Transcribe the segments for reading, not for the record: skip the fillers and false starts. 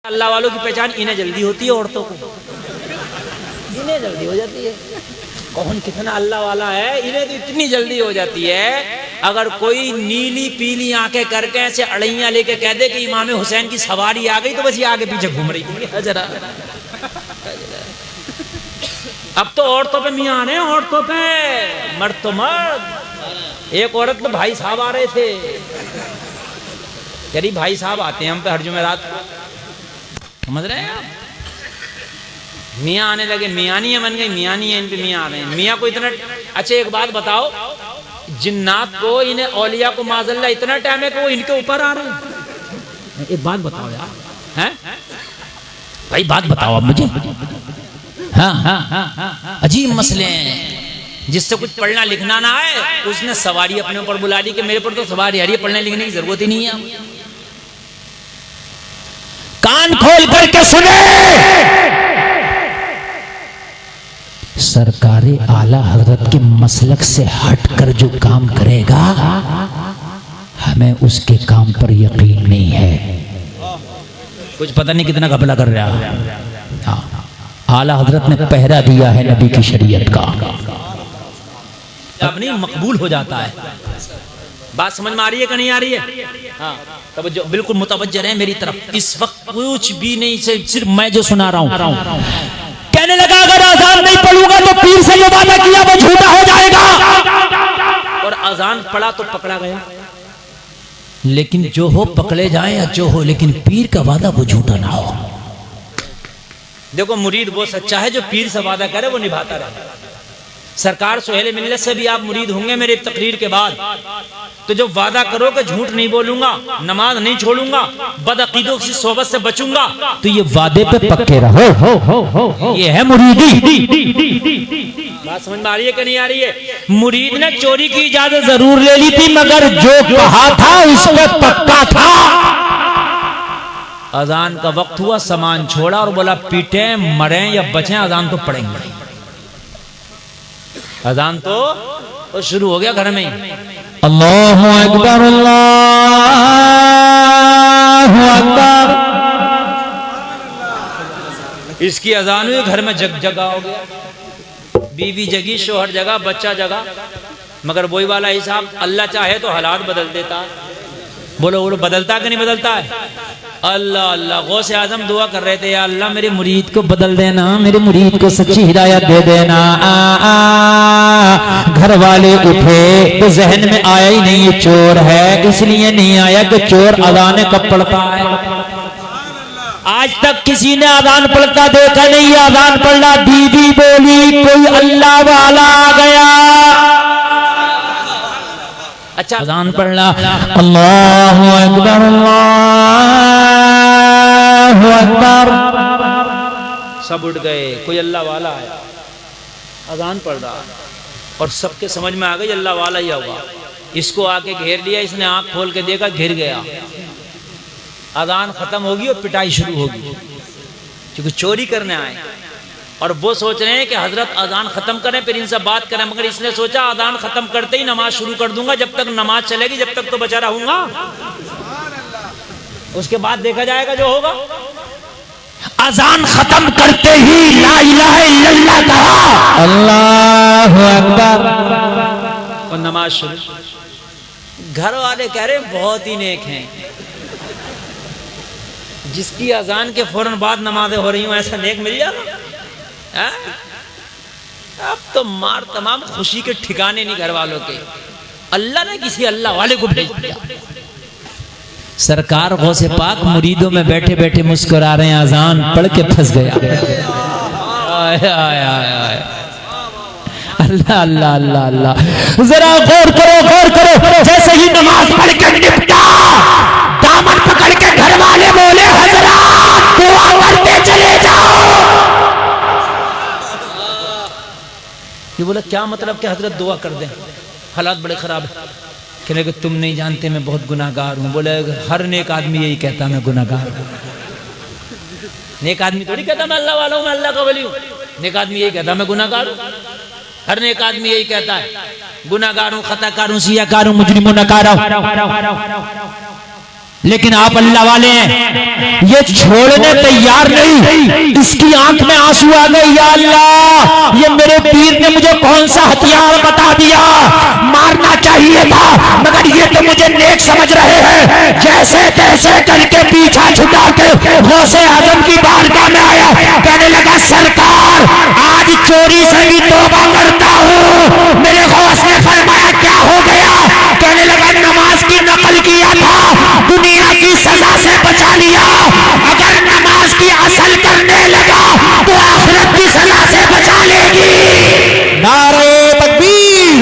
अल्लाह वालों की पहचान इन्हें जल्दी होती है, औरतों को इन्हें जल्दी हो जाती है। कौन कितना अल्लाह वाला है, इन्हें तो इतनी जल्दी हो जाती है। अगर कोई नीली पीली आंखें करके ऐसे अड़ैया लेके कह दे कि इमाम हुसैन की सवारी आ गई, तो बस ये आगे पीछे घूम रही है जरा। अब तो औरतों पे मियां आ रहे हैं, औरतों पे, मर्द तो मर्द। एक औरत में भाई साहब आ रहे थे, यानी भाई साहब आते हैं हम पे हर जुमेरात को, समझ रहे हैं आप। मियाँ आने लगे, मियानियाँ बन गई, मियानी है, इन पे मियाँ आ रहे हैं। मियाँ को इतना, अच्छा एक बात बताओ, जिन्नात को, इन्हें औलिया को माज़अल्लाह इतना टाइम है कि वो इनके ऊपर आ रहे हैं। एक बात बताओ यार, हैं भाई, बात बताओ आप मुझे। हाँ, अजीब मसले हैं। जिससे कुछ पढ़ना लिखना ना आए, उसने सवारी अपने ऊपर बुला ली कि मेरे पर तो सवारी आ रही है, पढ़ने लिखने की जरूरत ही नहीं है। कान खोल करके सुने, सरकारे आला हजरत के मसलक से हटकर जो काम करेगा, हमें उसके काम पर यकीन नहीं है। कुछ पता नहीं कितना घपला कर रहा है। हाँ, आला हजरत ने पहरा दिया है नबी की शरीयत का, अब नहीं मकबूल हो जाता है। बात समझ में आ रही है कि नहीं आ रही है? हाँ, तब जो बिल्कुल मुतवज्जह रहे मेरी तरफ। इस वक्त कुछ भी नहीं, से सिर्फ मैं जो सुना रहा हूँ। कहने लगा अगर अजान नहीं पढ़ूंगा तो पीर से जो वादा किया वो झूठा हो जाएगा, और अजान पढ़ा तो पकड़ा गया। लेकिन जो हो पकड़े जाए या जो हो, लेकिन पीर का वादा वो झूठा ना हो। देखो, मुरीद वो सच्चा है जो पीर से वादा करे वो निभाता रहे। सरकार सुहेल मिल्लत से भी आप मुरीद होंगे मेरे तकरीर के बाद, तो जो वादा करो कि झूठ नहीं बोलूंगा, नमाज नहीं छोड़ूंगा, बदअकीदों की सोबत से बचूंगा, तो ये वादे पे पक्के रहो। ये है मुरीदी। बात समझ में आ रही है कि नहीं आ रही है? मुरीद ने चोरी की इजाजत जरूर ले ली थी, मगर जो कहा था उस पे पक्का था। अजान का वक्त हुआ, सामान छोड़ा और बोला पीटे मरे या बचे, अजान तो पढ़ेंगे। अजान तो शुरू हो गया घर में। अल्लाहु अकबर, अल्लाहु अकबर। इसकी अजान हुई, घर में जगा हो गया। बीवी जगी, शोहर जगा, बच्चा जगा। मगर वही वाला हिसाब, अल्लाह चाहे तो हालात बदल देता। बोलो बदलता कि नहीं बदलता है? अल्लाह अल्लाह, गौसे आजम दुआ कर रहे थे, या अल्लाह मेरे मुरीद को बदल देना, मेरे मुरीद को सच्ची हिदायत दे देना। घर वाले उठे तो जहन में आया ही नहीं ये चोर है, इसलिए नहीं आया कि चोर अजान कब पढ़ता है। आज तक किसी ने अजान पढ़ता देखा नहीं, अजान पढ़ना। बीवी बोली कोई अल्लाह वाला आ गया। अच्छा, अजान पढ़ना, अल्लाहु अकबर, अल्लाहु अकबर। सब उठ गए, कोई अल्लाह वाला है, अजान पढ़ रहा है, और सबके समझ में आ गई अल्लाह वाला ही होगा। इसको आके घेर लिया, इसने आंख खोल के देखा, घिर गया। अजान खत्म होगी और पिटाई शुरू होगी, क्योंकि चोरी करने आए। और वो सोच रहे हैं कि हजरत अजान खत्म करें फिर इनसे बात करें, मगर इसने सोचा अजान खत्म करते ही नमाज शुरू कर दूंगा, जब तक नमाज चलेगी जब तक तो बचा रहूंगा, उसके बाद देखा जाएगा जो होगा। अजान खत्म करते ही ला इलाहा इल्लल्लाह कहा, अल्लाहु अकबर, और नमाज शुरू। घर वाले कह रहे बहुत ही नेक हैं, जिसकी अजान के फौरन बाद नमाजें हो रही हूं, ऐसा नेक मिल जाएगा? अब तो मार तमाम खुशी के ठिकाने नहीं घर वालों के। अल्लाह ने किसी अल्लाह वाले को भेज दिया। सरकार गौसे पाक मुरीदों में बैठे बैठे मुस्कुरा रहे हैं, अजान पढ़ के फंस गया। अल्लाह अल्लाह अल्लाह अल्लाह। जरा गौर करो, गौर करो। जैसे ही नमाज पढ़ के निपटा, दामन पकड़ के घर वाले बोले हजरात दुआ करते चले जाओ। ये बोला क्या मतलब कि हजरत दुआ कर दें, हालात बड़े खराब है। कहने लगे तुम नहीं जानते मैं बहुत गुनाहगार हूँ। बोले हर नेक आदमी यही कहता मैं गुनाहगार हूँ। नेक आदमी थोड़ी कहता मैं अल्लाह वाला हूँ, मैं अल्लाह का वली हूँ। नेक आदमी यही कहता मैं गुनाहगार हूँ। हर नेक आदमी यही कहता है गुनाहगार हूँ, खताकार हूँ, सियाकार हूँ, मुजरिम हूँ, नकार हूँ। लेकिन आप अल्लाह वाले हैं, ये छोड़ने तैयार नहीं। इसकी आंख में आंसू आ गए, या अल्लाह ये मेरे पीर ने मुझे कौन सा हथियार बता दिया, मारना चाहिए था मगर ये तो मुझे नेक समझ रहे हैं। जैसे तैसे करके पीछा छुटा के गौसे आजम की बारगाह में आया, कहने लगा सरकार आज चोरी से भी तौबा करता हूँ। मेरे गौस ने फरमाया क्या हो गया, कहने लगा नमाज की नकल किया था, दुनिया की सजा से बचा लिया, अगर नमाज की असल करने लगा तो आखिरत की सजा से बचा लेगी। नारे तकबीर,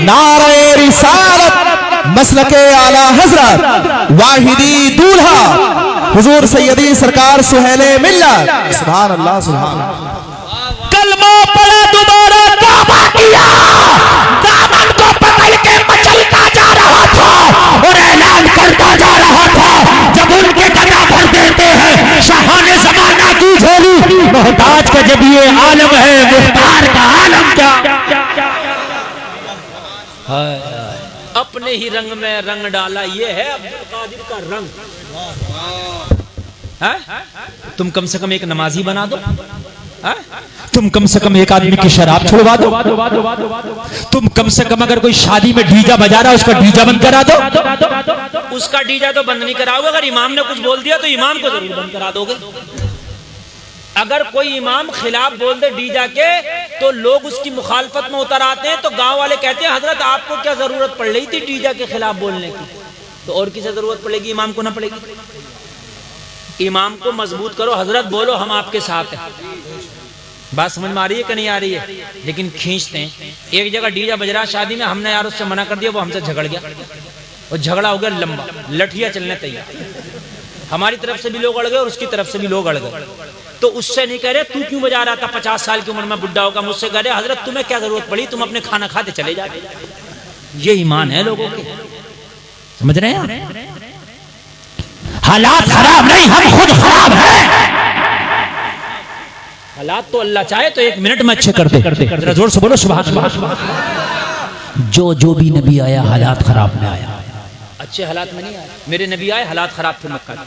नारे रिसालत, मसलके आला हजरत वाहिदी दूल्हा हुजूर सैयदी सरकार सुहेले मिल्लत। सुभान अल्लाह, सुभान अल्लाह। कलमा पढ़ा, दोबारा तौबा किया, दामन को पकड़ के मचलता जा रहा था और ऐलान करता जा रहा था। जब उनके गदा भर देते हैं शाहाने ज़माना की झोली, मोहताज का जब ये आलम है, मुख्तार का आलम क्या। अपने ही रंग में रंग डाला, ये है अब्दुल कादिर का रंग। तुम कम से कम एक नमाजी बना दो, तुम कम से कम एक आदमी की शराब छुड़वा दो, तुम कम से कम अगर कोई शादी में डीजा बजा रहा है उसका डीजा बंद करा दो। उसका डीजा तो बंद नहीं कराओगे, अगर इमाम ने कुछ बोल दिया तो इमाम को जरूर बंद करा दोगे। अगर कोई इमाम खिलाफ बोल दे डीजा के तो लोग उसकी मुखालफत में उतर आते हैं, तो गांव वाले कहते हैं हजरत आपको क्या जरूरत पड़ रही थी डीजा के खिलाफ बोलने की, तो और किसे जरूरत पड़ेगी, इमाम को ना पड़ेगी। इमाम को मजबूत करो, हजरत बोलो हम आपके साथ हैं। बात समझ में आ रही है कि नहीं आ रही है? लेकिन खींचते हैं। एक जगह डीजा बज रहा शादी में, हमने यार उससे मना कर दिया, वो हमसे झगड़ गया और झगड़ा हो गया लंबा, लठिया चलने तैयार। हमारी तरफ से भी लोग अड़ गए और उसकी तरफ से भी लोग अड़ गए। तो उससे नहीं कह रहे तू क्यों बजा रहा था 50 साल की उम्र में बुढ़ा होगा, मुझसे कह रहे हजरत तुम्हें क्या जरूरत पड़ी, तुम अपने खाना खाते चले जाते। ये ईमान है लोगों के, समझ रहे हैं? हालात खराब नहीं, हम खुद खराब हैं। हालात तो अल्लाह चाहे तो 1 मिनट में अच्छे करते। जरा जोर से बोलो सुभान अल्लाह। जो भी नबी आया हालात खराब में आया, अच्छे हालात में नहीं आया। मेरे नबी आए हालात खराब थे मक्का में,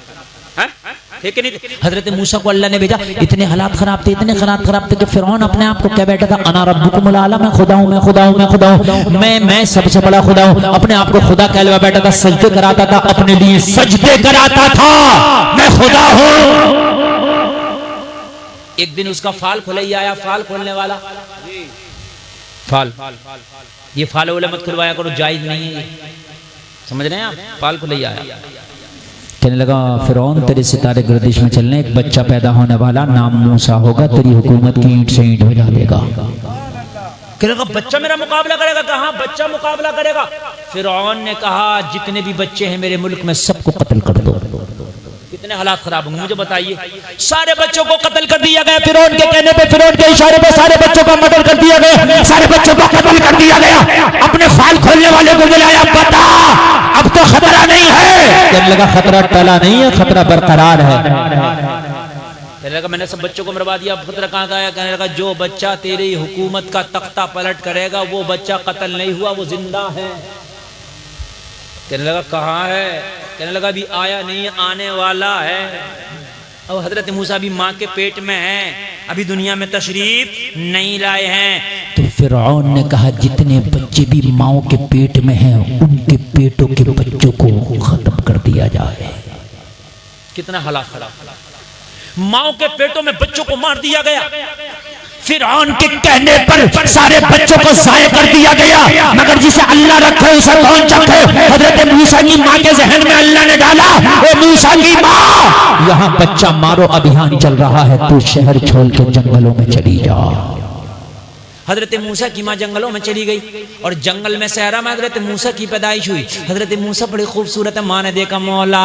ठीक है नहीं? हजरत मूसा को अल्लाह ने भेजा, इतने हालात खराब थे, इतने खराब थे कि फिरौन अपने आप को क्या बैठा था, अना रब्बुकुमुल आला, मैं खुदा हूं, मैं खुदा हूं, मैं खुदा हूं, मैं सबसे बड़ा खुदा हूं। अपने आप को खुदा कहलवा बैठा था, सजदे कराता था, अपने लिए सजदे कराता था, मैं खुदा हूं। एक दिन उसका फाल खुलैया आया, फाल खोलने वाला, फाल, ये फाल वाला मत खुलवाया करो, जायज नहीं है, समझ रहे हैं आप? फाल खुलैया आया, कहने लगा फिरौन तेरे सितारे गर्दिश में चलने, एक बच्चा पैदा होने वाला, नाम मूसा होगा, तेरी हुकूमत की ईंट से ईंट मिला देगा। कहने लगा बच्चा मेरा मुकाबला करेगा? कहा बच्चा मुकाबला करेगा? फिरौन ने कहा जितने भी बच्चे हैं मेरे मुल्क में सबको कत्ल कर दो। कितने हालात खराब होंगे मुझे बताइए। सारे बच्चों को कत्ल कर दिया गया, फिरौन के कहने पे, फिरौन के इशारे पे सारे बच्चों का मर्डर कर दिया गया, सारे बच्चों को कत्ल कर दिया गया। अपने फाल खोलने वाले को बुलाया, बता अब तो खतरा नहीं है। कहने लगा खतरा टला नहीं है, खतरा बरकरार है। कहने लगा मैंने सब बच्चों को मरवा दिया, खतरा कहाँ का आया? कहने लगा जो बच्चा तेरी हुकूमत का तख्ता पलट करेगा वो बच्चा कत्ल नहीं हुआ, वो जिंदा है। कहने लगा कहाँ है? कहने लगा अभी आया नहीं, आने वाला है। अब हजरत मूसा भी माँ के पेट में है, अभी दुनिया में तशरीफ नहीं लाए हैं। तो फिरौन ने कहा जितने बच्चे भी माओ के पेट में हैं उनके पेटों के बच्चों को खत्म कर दिया जाए। कितना हालात खराब, माओ के पेटों में बच्चों को मार दिया गया। फिरौन के कहने पर सारे बच्चों को ज़ाया कर दिया गया, मगर जिसे अल्लाह रखे उसे कौन चखे? हजरत मूसा की माँ के जहन में अल्लाह ने डाला, ओ मूसा की माँ यहाँ बच्चा मारो अभियान चल रहा है, तू शहर छोड़ के जंगलों में चली जा। हजरत मूसा की माँ जंगलों में चली गई और जंगल में सहरा में हजरत मूसा की पैदाइश हुई। हजरत मूसा बड़ी खूबसूरत है, माँ ने देखा मौला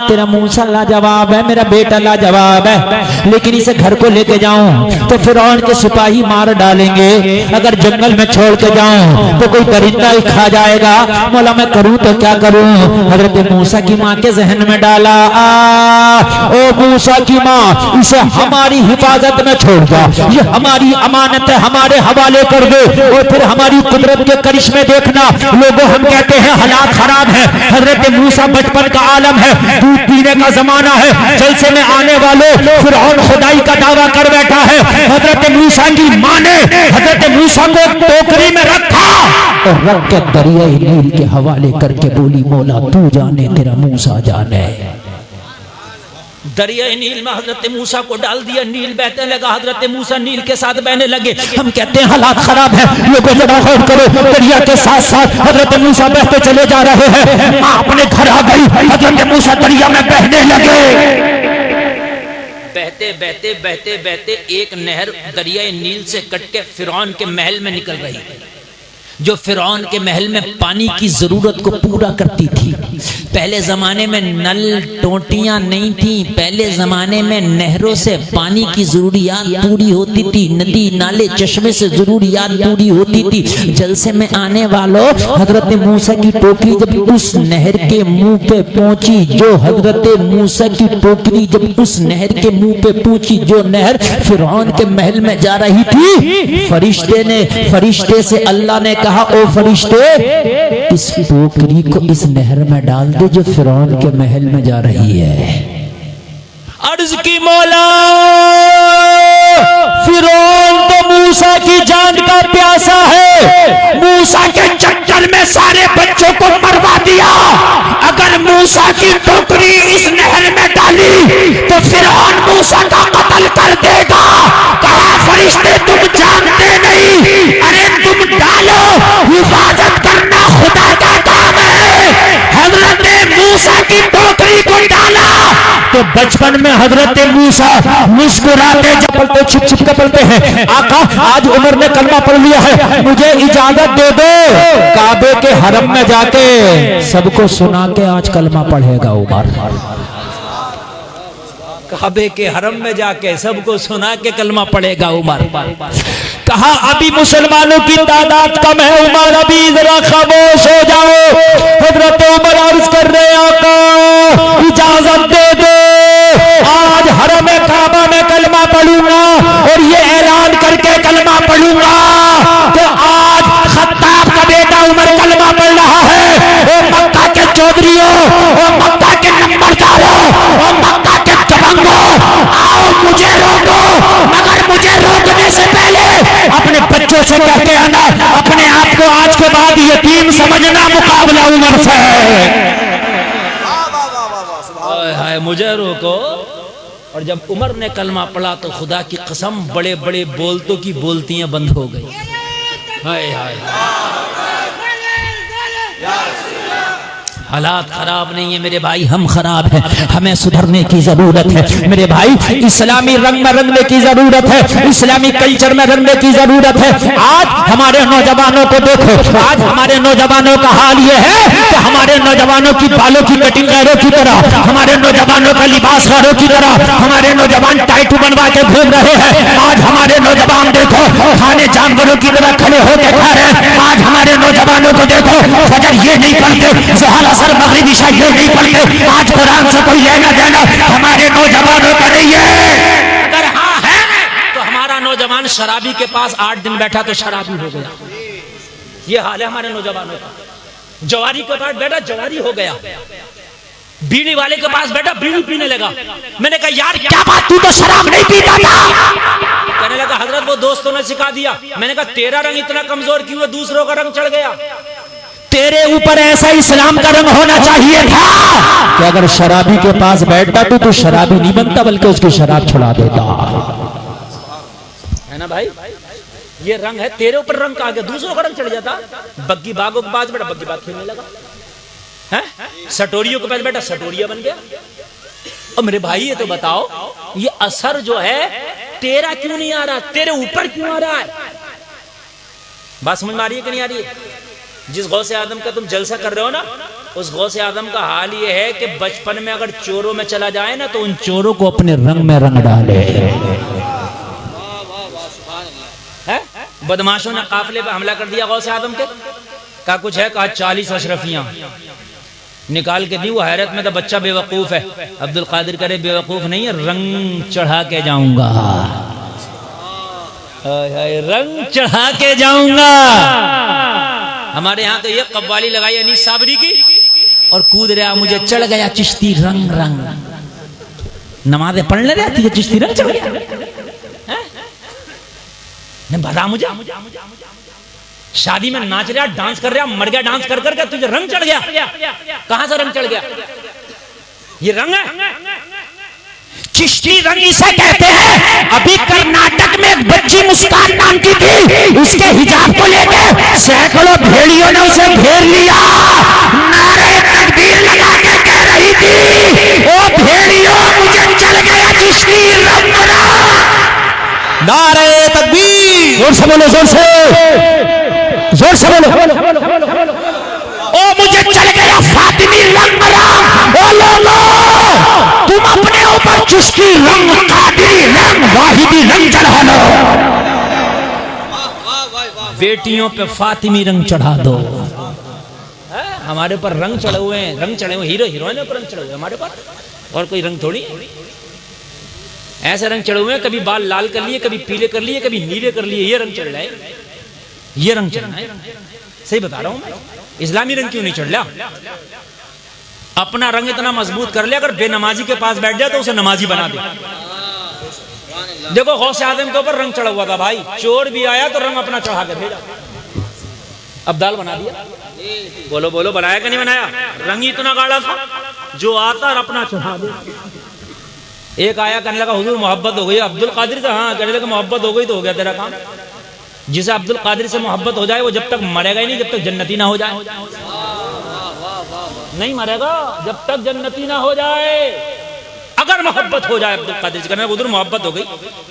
तेरा मूसा लाजवाब है, मेरा बेटा लाजवाब है, लेकिन इसे घर को लेके जाऊं तो फिरौन के सिपाही मार डालेंगे, अगर जंगल में छोड़ के जाऊं तो कोई दरिंदा ही खा जाएगा, मौला मैं करूं तो क्या करूं? हजरत मूसा की माँ के जहन में डाला, ओ मूसा की माँ इसे हमारी हिफाजत में छोड़ जा, ये हमारी अमानत अमानत है हमारे हवाले कर दो। और फिर हमारी कुदरत के करिश्मे देखना लोगों, हम कहते हैं हालात खराब है। हजरत मूसा बचपन का आलम है, दूध पीने का जमाना है, जलसे में आने वालों फिरौन खुदाई का दावा कर बैठा है। हजरत मूसा की मां ने हजरत मूसा को टोकरी में रखा और रख के दरियाए नील के हवाले करके बोली, मौला तू जाने तेरा मूसा जाने। दरियाए नील में हजरत मूसा को डाल दिया, नील बहने लगा, हजरत मूसा नील के साथ बहने लगे। हम कहते हैं हालात खराब है, लोगों जरा गौर करो, दरिया के साथ साथ हजरत मूसा बहते चले जा रहे हैं। मां अपने घर आ गई, हजरत मूसा दरिया में बहने लगे। बहते बहते बहते बहते एक नहर दरियाए नील से कट के फिरौन के महल में निकल रही, जो फिरौन के महल में पानी की जरूरत को पूरा करती थी। पहले जमाने में नल टोटियां नहीं थी, पहले जमाने में नहरों से पानी की जरूरियात पूरी होती थी, नदी नाले चश्मे से जरूरियात पूरी होती थी। जलसे में आने वालों, हजरत मूसा की टोकरी जब उस नहर के मुंह पे पहुंची, जो हजरत मूसा की टोकरी जब उस नहर के मुंह पे पहुंची, जो नहर फिरौन के महल में जा रही थी, फरिश्ते से अल्लाह ने कहा, ओ फरिश्ते इस टोकरी को इस नहर में डाल दो जो फिरौन के महल में जा रही है। अर्ज की मौला, फिरौन तो मूसा की जान का प्यासा है, मूसा के चक्कर में सारे बच्चों को मरवा दिया। अगर मूसा की टोकरी इस नहर में डाली तो फिरौन मूसा का कत्ल कर देगा। कहा फरिश्ते तुम जानते नहीं, अरे तुम डालो, हिफाजत करना खुदा का काम है। हजरत मूसा की टोकरी को डाला तो बचपन में हजरत मूसा मुस्कुराते जब पलते छुप छुप के पलते हैं, आका आज उमर ने कलमा पढ़ लिया है, मुझे इजाजत दे दो, काबे के हरम में जाके सबको सुना के आज कलमा पढ़ेगा उमर। काबे के हरम में जाके सबको सुना के कलमा पढ़ेगा उमर। कहा अभी मुसलमानों की तादाद कम है उमर, अभी जरा खामोश हो जाओ। हजरत उमर अर्ज कर रहे आका इजाजत दे दो, आज हरम काबा में कलमा पढ़ूंगा और ये ऐलान करके कलमा पढ़ूंगा कि आज खत्ताब का बेटा उमर कलमा पढ़ रहा है। ओ मक्का के चौधरियों, ओ मक्का के नंबरदारों, ओ मक्का के दबंगों, आओ मुझे रोको, मगर मुझे रोकने से पहले अपने बच्चों से कह के आना, अपने आप को आज के बाद यतीम समझना, मुकाबला उमर से। हाय मुझे रोको। और जब उमर ने कलमा पढ़ा तो खुदा की कसम बड़े बड़े बोलतों की बोलतियां बंद हो गई। हाय हाय, हालात खराब नहीं है मेरे भाई, हम खराब हैं, हमें सुधरने की जरूरत है मेरे भाई। इस्लामी रंग में रंगने की जरूरत है, इस्लामी कल्चर में रंगने की जरूरत है। आज हमारे नौजवानों को देखो, आज हमारे नौजवानों का हाल ये है कि हमारे नौजवानों की बालों की कटिंग गैरों की तरह, हमारे नौजवानों का लिबास गैरों की तरह, हमारे नौजवान टाइटू बनवा के घूम रहे हैं। आज हमारे नौजवान देखो खाने जानवरों की तरह खड़े होकर खा रहे हैं। आज हमारे नौजवानों को देखो फजर ये नहीं पढ़ते, ज़ोहर असर मगरिब इशा ये नहीं पढ़ते। आज कुरान से कोई लेना देना हमारे नौजवानों का नहीं है। अगर हाँ है तो हमारा नौजवान शराबी के पास 8 दिन बैठा तो शराबी हो गया। ये हाल है हमारे नौजवानों का। जवारी के पास बैठा जवारी हो गया, बीड़ी वाले के पास बैठा बीड़ी पीने लगा। मैंने कहा यार क्या बात, तू तो शराब नहीं पीता था। कहने लगा हजरत वो दोस्तों ने सिखा दिया। मैंने कहा तेरा रंग इतना कमजोर क्यों है, दूसरों का रंग चढ़ गया। तेरे ऊपर ऐसा इस्लाम का रंग होना चाहिए था कि अगर शराबी के पास बैठता तो शराबी नहीं बनता बल्कि उसकी शराब छुड़ा देता, है ना भाई। ये रंग है, तेरे ऊपर रंग आ गया, दूसरों का रंग चढ़ जाता। बग्गी बागों के पास बैठा बग्गी बाग खेलने लगा है, सटोरियों के पास बैठा सटोरिया बन गया। और मेरे भाई ये तो बताओ ये असर जो है तेरा क्यों नहीं आ रहा, तेरे ऊपर क्यों आ रहा है। बात समझ में आ रही है कि नहीं आ रही है। जिस गौसे आदम का तुम जलसा कर रहे हो ना, उस गौसे आदम का हाल ये है कि बचपन में अगर चोरों में चला जाए ना तो उन चोरों को अपने रंग में रंग डाले। बदमाशों ने काफिले पे हमला कर दिया गौसे आदम के, का कुछ है, कहा 40 अशरफियां निकाल के दी। वो हैरत में तो बच्चा बेवकूफ है। अब्दुल कादिर करे बेवकूफ नहीं है, रंग चढ़ा के जाऊंगा। रंग चढ़ा के जाऊंगा। हमारे यहाँ तो ये कव्वाली लगाई अनीस साबरी की और कूद रहा मुझे चढ़ गया चिश्ती रंग रंग। नमाजें पढ़ने रहती है चिश्ती रंग चढ़ गया। नहीं बता मुझे, शादी में नाच रहा डांस कर रहा मर गया डांस कर करके तुझे रंग चढ़ गया। कहां से रंग चढ़ गया? ये रंग है चिश्ती रंग इसे कहते हैं। अभी कर्नाटक में एक बच्ची मुस्कान नाम की थी, उसके हिजाब को लेकर सैकड़ों भेड़ियों ने उसे घेर लिया। नारे तकबीर लगा के कह रही थी, ओ भेड़ियों मुझे चल गया चिश्ती रंग। नारे तकबीर, जोर से बोलो, जोर से बोलो। ओ मुझे चल गया फातिमी रंग राम। ओ लोगों, तुम अपने ऊपर चिश्ती रंग, कादरी रंग, वाहिदी रंग चढ़ा लो। बेटियों पे फातिमी रंग चढ़ा दो। हमारे पर रंग चढ़े हुए हैं, रंग चढ़े हुए हीरो हीरोइन पर रंग चढ़े हुए हमारे पर, और कोई रंग थोड़ी। ऐसे रंग चढ़े हुए हैं, कभी बाल लाल कर लिए, कभी पीले कर लिए, कभी नीले कर लिए। ये रंग चढ़ रहा है, ये रंग चढ़ रहा है। सही बता रहा हूं मैं। इस्लामी रंग क्यों नहीं चढ़ रहा? अपना रंग इतना मजबूत कर लिया, अगर बेनमाजी के पास बैठ जाए तो उसे नमाजी बना दे। देखो गौसे आदम के ऊपर रंग चढ़ा हुआ था भाई, चोर भी आया तो रंग अपना चढ़ा के भेजा, अब्दाल बना दिया। बोलो बोलो, बनाया कि नहीं बनाया? रंग ही इतना गाढ़ा था, जो आता और अपना चढ़ा दे। एक आया कहने लगा हुजूर मोहब्बत हो गई अब्दुल कादिर का। हाँ, कहने लगा मोहब्बत हो गई तो हो गया तेरा काम। जिसे अब्दुल कादिर से मोहब्बत हो जाए वो जब तक मरेगा ही नहीं, जब तक जन्नती ना हो जाए। नहीं मरेगा जब तक जन्नती ना हो जाए। अगर मोहब्बत हो जाए अब्दुल कादिर से, कहने उधर मोहब्बत हो गई,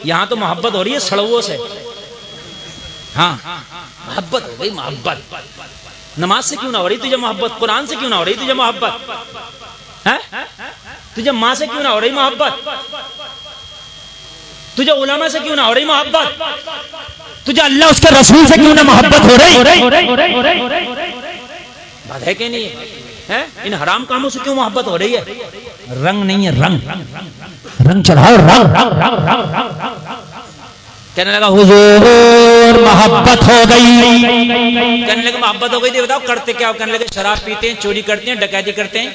यहाँ तो मोहब्बत हो रही है सड़वों से। हाँ, मोहब्बत हो गई, मोहब्बत। नमाज से क्यों ना हो रही तुझे मोहब्बत? कुरान से क्यों ना हो रही तुझे मोहब्बत? है तुझे माँ से क्यों ना हो रही मोहब्बत? तुझे उलमा से क्यों ना हो रही मोहब्बत? तुझे अल्लाह उसके रसूल से क्यों ना मोहब्बत हो रही? बात है कि नहीं है? इन हराम कामों से क्यों मोहब्बत हो रही है? रंग नहीं है, रंग रंग चढ़ाओ, रंग। कहने लगा हुजूर मोहब्बत हो गई। कहने लगे मोहब्बत हो गई थी, बताओ करते क्या? कहने लगे शराब पीते हैं, चोरी करते हैं, डकैती करते हैं,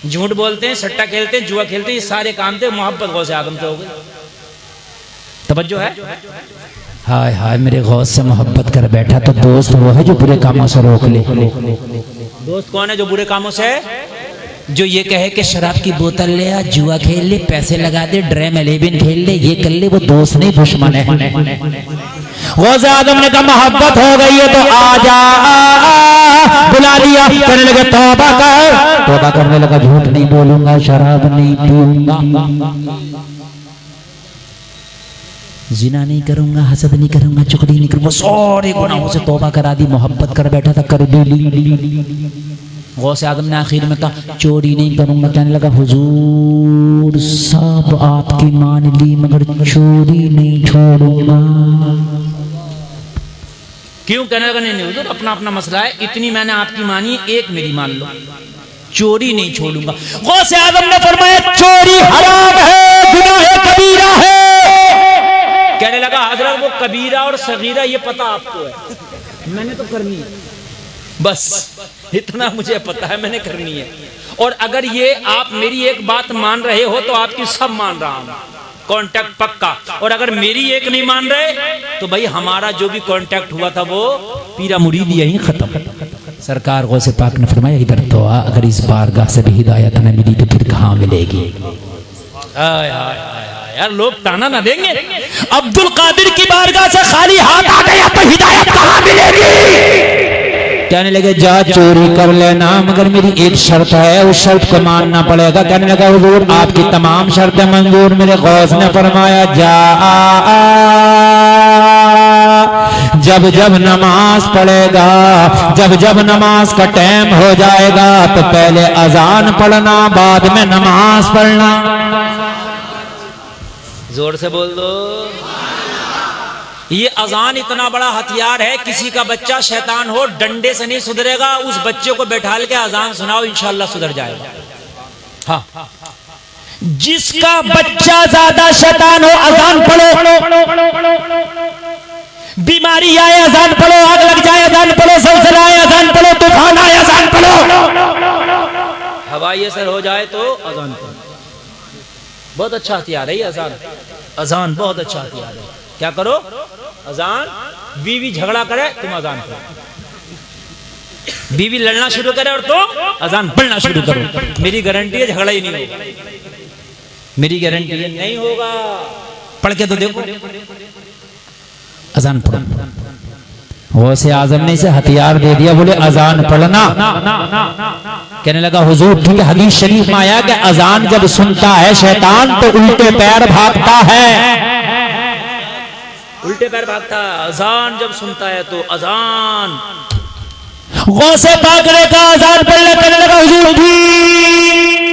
झूठ बोलते हैं, सट्टा खेलते हैं, जुआ खेलते हैं, ये सारे काम थे। मोहब्बत गौसे आदम से हो गई। तवज्जो है? हाय हाय, मेरे गौस से मोहब्बत कर बैठा तो दोस्त वो है जो बुरे कामों से रोक ले। दोस्त कौन है जो बुरे कामों से? जो ये कहे कि शराब की बोतल ले आ, जुआ खेल ले, पैसे लगा दे, ड्रीम 11 खेल ले, ये कर ले, वो दोस्त नहीं दुश्मन है। गौसे आदम ने कहा मोहब्बत हो गई है तो आ जा, बुला लिया। कहने लगे तौबा कर। तौबा करने लगा, झूठ नहीं बोलूंगा, शराब नहीं पीऊंगा, जिना नहीं करूंगा, हसद नहीं करूंगा, चुगली नहीं करूंगा, सारे गुनाहों से तौबा करा दी। मोहब्बत कर बैठा था, कर दी। गौसे आदम ने आखिर में कहा चोरी नहीं करूंगा। कहने लगा हुजूर सब आपकी मान ली मगर चोरी नहीं छोड़ूंगा। क्यों? कहने लगा नहीं हुजूर, अपना अपना मसला है, इतनी मैंने आपकी मानी, एक मेरी मान लो, चोरी नहीं छोड़ूंगा। गौसे आदम ने फरमाया चोरी हराम है, गुनाह कबीरा है। कहने लगा हजरत वो कबीरा और सगीरा ये पता आपको है, मैंने तो करनी है, बस इतना मुझे पता है, मैंने करनी है। और अगर ये आप मेरी एक बात मान रहे हो तो आपकी सब मान रहा हूं, कांटेक्ट पक्का। और अगर मेरी एक नहीं मान रहे तो भाई हमारा जो भी कांटेक्ट हुआ था वो पीरा मुरीद यही खत्म। सरकार गौसे पाक ने फरमाया इधर तो आ, अगर इस बारगाह से भी हिदायत न मिली तो फिर कहां मिलेगी? यार लोग ताना ना देंगे? अब्दुल कादिर की बारगाह से खाली हाथ आ गया तो हिदायत कहां मिलेगी? कहने लगे जा चोरी कर लेना, मगर मेरी एक शर्त है, उस शर्त को मानना पड़ेगा। कहने लगा हुजूर आपकी तमाम शर्तें मंजूर। मेरे गौस ने फरमाया जा, जब जब नमाज पढ़ेगा, जब जब नमाज का टाइम हो जाएगा तो पहले अजान पढ़ना, बाद में नमाज पढ़ना। जोर से बोल दो। ये अजान इतना बड़ा हथियार है, किसी का बच्चा शैतान हो डंडे से नहीं सुधरेगा, उस बच्चे को बैठाल के अजान सुनाओ, इंशाल्लाह सुधर जाएगा। हाँ, जिसका बच्चा ज्यादा शैतान हो अजान पढ़ो, बीमारी आए अजान पढ़ो, आग लग जाए अजान पढ़ो, ज़लज़ला आए अजान पढ़ो, तूफान आए अजान पढ़ो, हवाई असर हो जाए तो अजान पढ़ो। बहुत अच्छा हथियार है ये अजान। अजान बहुत अच्छा हथियार है। क्या करो? अजान। बीवी झगड़ा करे तुम अजान करो, बीवी लड़ना शुरू करे और तुम अजान पढ़ना शुरू करो। मेरी गारंटी है झगड़ा ही नहीं होगा, मेरी गारंटी है नहीं होगा। पढ़ के तो देखो। अजान पढ़ो। गौसे आजम ने इसे हथियार दे दिया, बोले अजान पढ़ना। कहने लगा हुजूर ठीक है, हदीस शरीफ में आया कि अजान जब सुनता है शैतान तो उल्टे पैर भागता है। उल्टे पैर भागता है। अजान जब सुनता है तो अजान। गौसे पाक ने कहा अजान पढ़ने, कहने लगा हुजूर ठीक।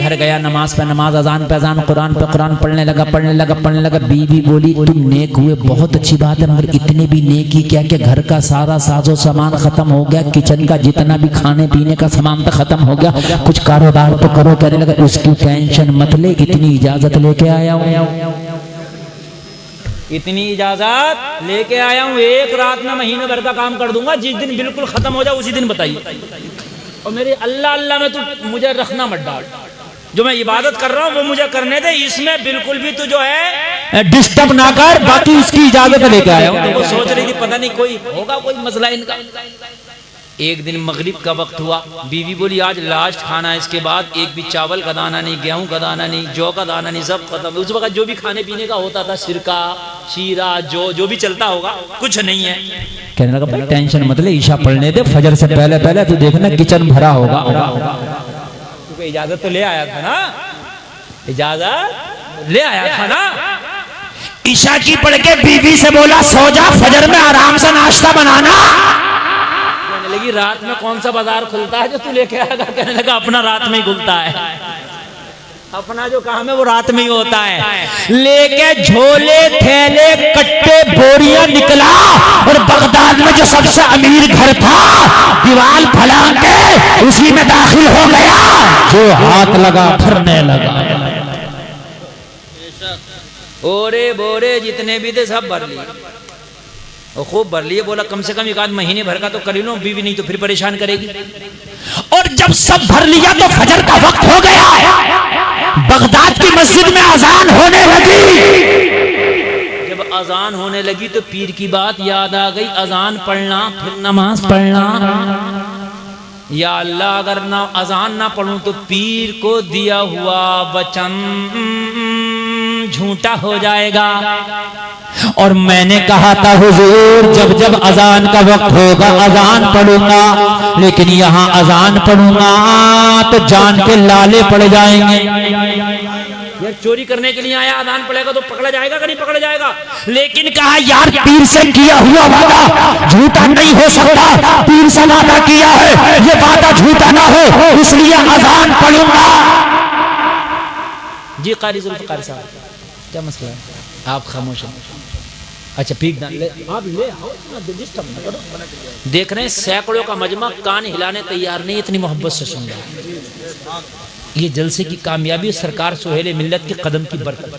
घर गया, नमाज पे नमाज, अजान पे अजान, कुरान पे कुरान, पढ़ने लगा। बीवी बोली तुम नेक हुए, बहुत अच्छी बात है, मगर इतने भी नेकी क्या कि घर का सारा साजो सामान खत्म हो गया, किचन का जितना भी खाने पीने का सामान तो खत्म हो गया, कुछ कारोबार तो करो। कहने लगा उसकी टेंशन मत ले, इतनी इजाजत लेके आया हूँ, इतनी इजाजत लेके आया हूँ, एक रात में महीने भर का काम कर दूंगा, जिस दिन बिल्कुल खत्म हो जाए उसी दिन बताइए। और मेरे अल्लाह अल्लाह में तू मुझे रखना मत डाल, जो मैं इबादत कर रहा हूँ वो मुझे करने दे, इसमें बिल्कुल भी तू जो है डिस्टर्ब ना कर, बाकी उसकी इजाजत लेके आया हूँ। तो वो सोच रही थी पता नहीं कोई होगा कोई मसला इनका। एक दिन मगरिब का वक्त हुआ, बीवी बोली आज लास्ट खाना है, इसके बाद एक भी चावल का दाना नहीं, गेहूं का दाना नहीं, जौ का दाना नहीं, सब खत्म। उस वक्त जो भी खाने पीने का होता था, सिरका शीरा जो भी चलता होगा, कुछ नहीं है। कहने लगा भाई टेंशन मत ले, ईशा पढ़ने दे, फजर से पहले पहले तू देखना किचन भरा होगा। क्योंकि इजाजत तो ले आया था ना, इजाजत ले आया था ना। ईशा की पढ़ के बीवी से बोला सो जा, फजर में आराम से नाश्ता बनाना। लगी रात में कौन सा बाजार खुलता है जो तू लेके आएगा? कहने लगा अपना रात में ही खुलता है, अपना जो काम है वो रात में ही होता है। लेके झोले थैले कट्टे बोरियां निकला और बगदाद में जो सबसे अमीर घर था दीवार फलांग के उसी में दाखिल हो गया, जो हाथ लगा फिरने लगा। ओरे बोरे जितने भी थे सब भर लिए, वो खूब भर लिए। बोला कम से कम एक आध महीने भर का तो कर ही लो, बीवी नहीं तो फिर परेशान करेगी। और जब सब भर लिया तो फजर का वक्त हो गया, बगदाद की मस्जिद में अजान होने लगी। जब अजान होने लगी तो पीर की बात याद आ गई, अजान पढ़ना फिर नमाज पढ़ना। या अल्लाह अगर ना अजान ना पढ़ूं तो पीर को दिया हुआ वचन झूठा हो जाएगा। और मैंने कहा था हुजूर जब जब अजान का वक्त होगा अजान पढ़ूंगा, लेकिन यहाँ अजान पढ़ूंगा तो जान के लाले पड़ जाएंगे। यार चोरी करने के लिए आया, अजान पड़ेगा तो पकड़ा जाएगा कि नहीं पकड़ा जाएगा? लेकिन कहा यार पीर से किया हुआ वादा झूठा नहीं हो सकता, पीर से वादा किया है ये वादा झूठा ना हो, इसलिए अजान पढ़ूंगा। जी कारी जुल्फ़िकार साहब क्या मसला है? आप खामोश हैं। अच्छा पीक दान ले, आप ले आओ, डिस्टर्ब ना करो। देख रहे हैं सैकड़ों का मजमा कान हिलाने तैयार नहीं, इतनी मोहब्बत से सुन रहा है। ये जलसे की कामयाबी सरकार सुहेल मिल्लत के कदम की बरकत।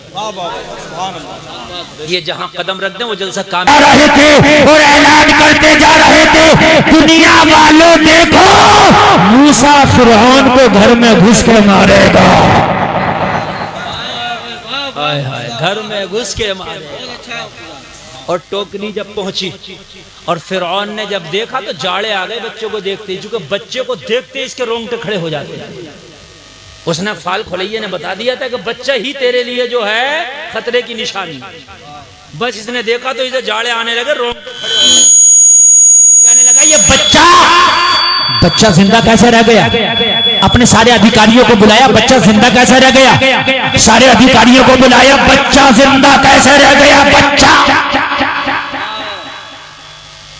ये जहां कदम रख दें वो जलसा कामयाब रहे थे और ऐलान करते जा रहे थे दुनिया वालों देखो मूसा फिरौन को घर में घुस के मारेगा। घर में घुस के मारे। और टोकरी जब पहुंची और फिरौन ने जब देखा तो जाड़े आ गए बच्चों को देखते ही, चूंकि बच्चे को देखते इसके रोंगटे खड़े हो जाते हैं। उसने फाल खोलैया ने बता दिया था कि बच्चा ही तेरे लिए जो है खतरे की निशानी। बस इसने देखा तो इसे जाड़े आने लगे, रोंगटे खड़े हो गए। कहने लगा ये बच्चा जिंदा कैसे रह गया? अपने सारे अधिकारियों को बुलाया, बच्चा जिंदा कैसे रह गया? सारे अधिकारियों को बुलाया, बच्चा जिंदा कैसे रह गया? बच्चा।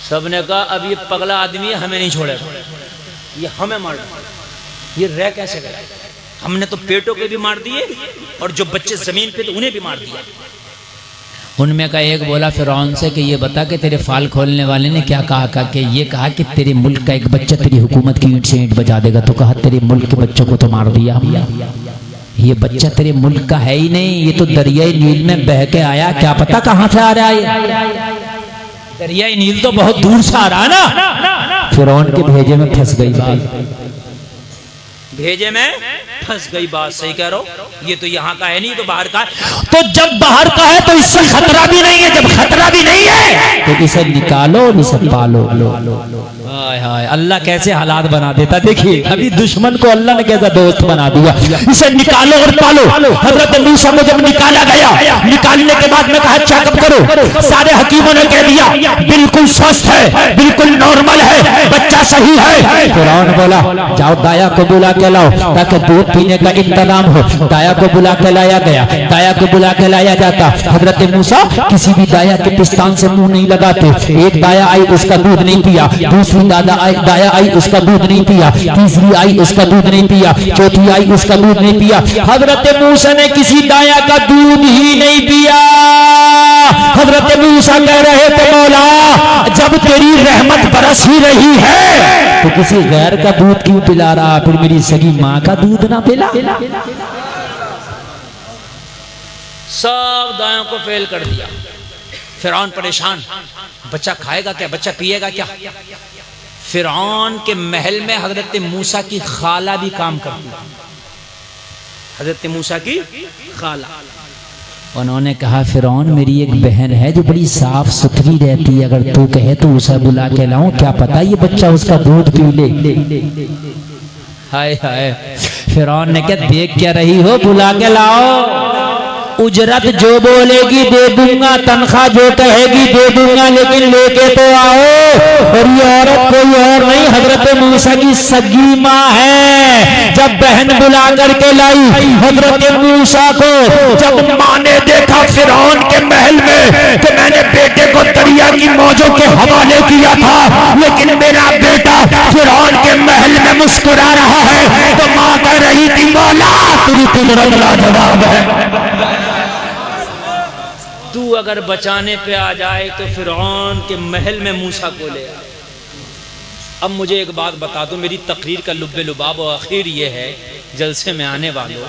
सबने कहा अब ये पगला आदमी हमें नहीं छोड़ेगा, ये हमें मार, ये रह कैसे गया? हमने तो पेटों के भी मार दिए और जो बच्चे जमीन पे थे उन्हें भी मार दिया। उनमें का एक बोला फिरौन से कि ये बता कि तेरे फाल खोलने वाले ने क्या कहा कि ये कहा कि तेरे मुल्क का एक बच्चा तेरी हुकूमत की ईंट से ईंट बजा देगा, तो कहा तेरे मुल्क के बच्चों को तो मार दिया। ये बच्चा तेरे मुल्क का है ही नहीं, ये तो दरियाई नील में बह के आया, क्या पता कहाँ से आ रहा है। दरिया नील तो बहुत दूर से आ रहा है ना। फिरौन के भेजे में फंस गई भाई, भेजे में फंस गई। बात सही कह रहे हो, ये तो यहाँ का है नहीं तो बाहर का है। तो जब बाहर का है तो इससे खतरा भी नहीं है, जब खतरा भी नहीं है तो इसे निकालो और इसे पालो। हाय हाय, अल्लाह कैसे हालात बना देता। देखिए अभी दुश्मन को अल्लाह ने कैसा दोस्त बना दिया। इसे निकालो और पालो। हजरत मूसा को जब निकाला गया, निकालने के बाद में कहा चेकअप करो। सारे हकीमों ने कह दिया बिल्कुल स्वस्थ है, बिल्कुल नॉर्मल है, बच्चा सही है। फिरौन बोला जाओ दाया को बुला के लाओ ताकि दूध पीने का इंतजाम हो। दाया को बुला के लाया गया, दाया को बुला के लाया जाता। हजरत मूसा किसी भी दाया के पिस्तान से मुंह नहीं लगाते। एक दाया आई उसका दूध नहीं पिया, दूसरी दाया आई उसका दूध नहीं पिया, तीसरी आई उसका दूध नहीं पिया, चौथी आई उसका दूध नहीं पिया। हजरत मूसा ने किसी दाया का दूध ही नहीं पिया। हजरत मूसा कह रहे थे मौला जब तेरी रहमत बरस ही रही है तो किसी गैर का दूध क्यों पिला रहा, फिर मेरी सगी माँ का दूध ना पिला। सब दायों को फेल कर दिया। फिरौन परेशान, बच्चा खाएगा क्या, बच्चा पिएगा क्या। फिरौन के महल में हजरत मूसा की खाला भी काम करती है। हजरत मूसा की खाला, उन्होंने कहा फिरौन मेरी एक बहन है जो बड़ी साफ सुथरी रहती है, अगर तू कहे तो उसे बुला के लाऊं, क्या पता ये बच्चा उसका दूध पी ले। हाय हाय, फिरौन ने क्या देख क्या रही हो, बुला के लाओ। उजरत जो बोलेगी दे दूंगा, तनख्वाह जो कहेगी दे दूंगा, लेकिन लेके तो आओ। और ये औरत कोई और नहीं हजरत मूसा की सगी माँ है। जब बहन बुला करके लाई हजरत मूसा को, जब माँ ने देखा फिरौन के महल में कि मैंने बेटे को दरिया की मौजों के हवाले किया था, लेकिन मेरा बेटा फिरौन के महल में मुस्कुरा रहा है, तो माँ कह रही थी मौला तेरी कुदरत लाजवाब है। तू अगर बचाने पे आ जाए तो फिरौन के महल में मूसा को ले आ। अब मुझे एक बात बता दो, मेरी तकरीर का लुब्बे लुबाब और आखिर ये है जलसे में आने वालों,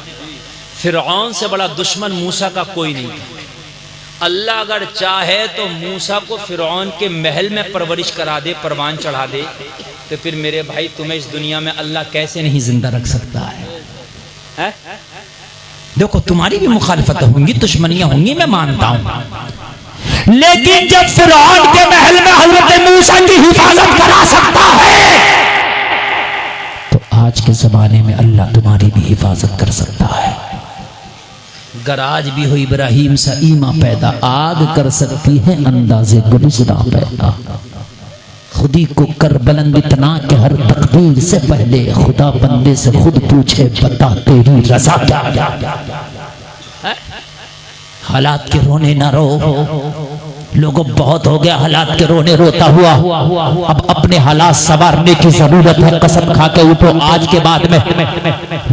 फिरौन से बड़ा दुश्मन मूसा का कोई नहीं था। अल्लाह अगर चाहे तो मूसा को फिरौन के महल में परवरिश करा दे, परवान चढ़ा दे, तो फिर मेरे भाई तुम्हें इस दुनिया में अल्लाह कैसे नहीं जिंदा रख सकता है? देखो तुम्हारी भी मुखालिफत होंगी, दुश्मनियां होंगी, मैं मानता हूं, लेकिन जब फिरौन के महल में हजरत मूसा की हिफाजत करा सकता है तो आज के जमाने में अल्लाह तुम्हारी भी हिफाजत कर सकता है। गराज भी हो इब्राहिम सा ईमा पैदा, आग कर सकती है अंदाजे गुलिस्ता पैदा। खुदी को कर बुलंद इतना कि हर तकदीर से पहले खुदा बंदे से खुद पूछे बता तेरी रजा क्या। हालात के रोने ना रो, लोगों बहुत हो गया हालात के रोने रोता हुआ, अब अपने हालात संवारने की जरूरत है। कसम खा के उठो, आज के बाद में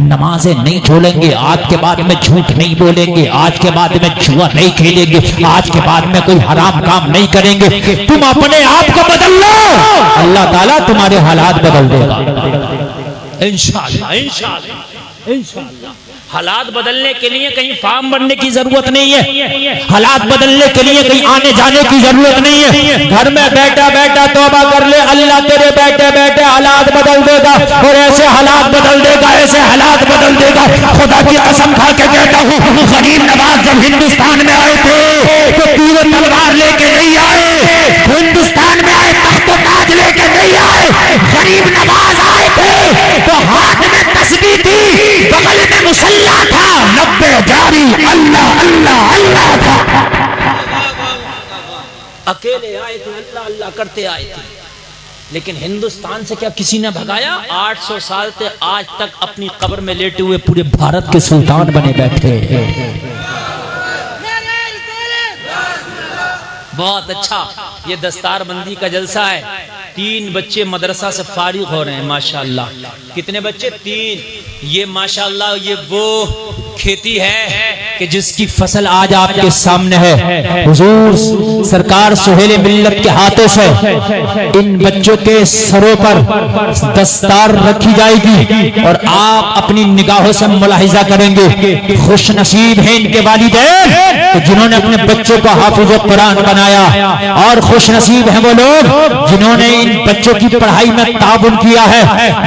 नमाजें नहीं छोड़ेंगे, आज के बाद में झूठ नहीं बोलेंगे, आज के बाद में जुआ नहीं खेलेंगे, आज के बाद में कोई हराम काम नहीं करेंगे। तुम अपने आप को बदल लो, अल्लाह ताला तुम्हारे हालात बदल देगा इंशाअल्लाह इंशाअल्लाह इंशाअल्लाह। हालात बदलने के लिए कहीं फार्म बनने की जरूरत नहीं है, हालात बदलने के लिए कहीं आने जाने की जरूरत नहीं है। घर में बैठा बैठा तौबा कर ले, अल्लाह तेरे बैठे बैठे हालात बदल देगा, और ऐसे हालात बदल देगा, ऐसे हालात बदल देगा। खुदा की कसम खा के कहता हूँ, गरीब नवाज जब हिंदुस्तान में आए थे तो तीर तलवार लेके नहीं आए, हिंदुस्तान में आए तख्त ताज लेके नहीं आए। गरीब नवाज आए थे तो हाथ में तस्बीह थी, बगल में मुसल्ला था, नब्बे जारी अल्लाह अल्लाह अल्लाह था। अकेले आए थे, अल्लाह अल्लाह करते आए थे। लेकिन हिंदुस्तान से क्या किसी ने भगाया? 800 साल से आज तक अपनी कब्र में लेटे हुए पूरे भारत के सुल्तान बने बैठे। बहुत अच्छा, ये दस्तारबंदी का जलसा है। 3 बच्चे मदरसा से फारिग हो रहे हैं माशाअल्लाह। कितने बच्चे? 3। ये माशाअल्लाह ये वो खेती है कि जिसकी फसल आज आपके सामने है। हुजूर सरकार सुहेल मिल्लत के हाथों से इन बच्चों के सरों पर दस्तार रखी जाएगी और आप अपनी निगाहों से मुलाहिजा करेंगे। खुश नसीब है इनके वालिदैन जिन्होंने अपने बच्चों को हाफिज कुरान बनाया, और खुश नसीब है वो लोग जिन्होंने इन बच्चों की पढ़ाई में ताबुन किया है।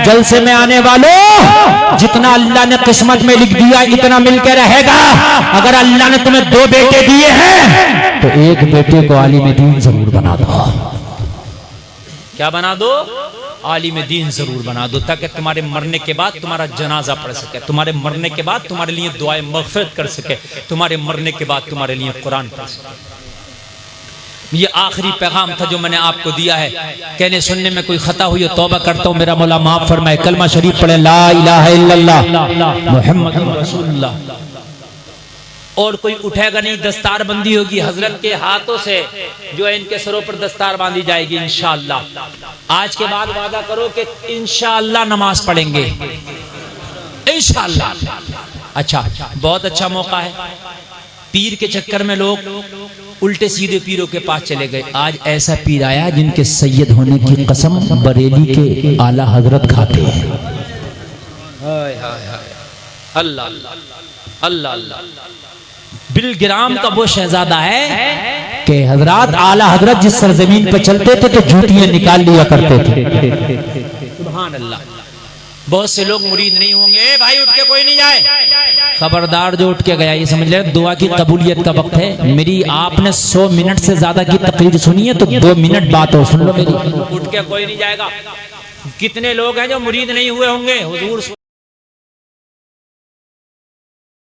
जलसे में आने वालों, जितना अल्लाह ने किस्मत में लिख दिया इतना मिलकर रहेगा। अगर अल्लाह ने तुम्हें 2 बेटे दिए हैं तो एक बेटे को आलिम दीन जरूर बना दो। क्या बना दो? आलिम दीन जरूर बना दो, ताकि तुम्हारे मरने के बाद तुम्हारा जनाजा पढ़ सके, तुम्हारे मरने के बाद तुम्हारे लिए दुआएं मग़फ़िरत कर सके, तुम्हारे मरने के बाद तुम्हारे लिए कुरान पढ़ सके। ये आखिरी पैगाम था जो मैंने आपको दिया है। कहने सुनने में कोई खता हुई हो तौबा करता हूँ, मेरा मौला माफ फरमाए। कलमा शरीफ पढ़े, ला इलाहा इल्लल्लाह मुहम्मदुर रसूलुल्लाह। और कोई उठेगा नहीं, दस्तार बंदी होगी हजरत के हाथों से, जो है इनके सरों पर दस्तार बांधी जाएगी इंशाअल्लाह। आज के बाद वादा करो कि इंशाअल्लाह नमाज पढ़ेंगे, इंशाअल्लाह। अच्छा, बहुत अच्छा मौका है। पीर के चक्कर में लोग उल्टे सीधे पीरों के पास चले गए। आज ऐसा पीर आया जिनके सैयद होने की कसम बरेली के आला हजरत खाते हैं। अल्लाह अल्लाह अल्लाह। बिलग्राम का वो शहजादा है कि हजरत आला हजरत जिस सरजमीन पे चलते थे तो जूतियां निकाल लिया करते थे। सुभान अल्लाह। बहुत से लोग मुरीद नहीं होंगे, भाई उठ के कोई नहीं जाए, खबरदार जो उठ के गया ये समझ ले दुआ की कबूलियत का वक्त है। मेरी आपने 100 मिनट से ज्यादा की तकरीर सुनी है तो 2 मिनट बात हो, सुन लो मेरी। उठ के कोई नहीं जाएगा। कितने लोग हैं जो मुरीद नहीं हुए होंगे? हुजूर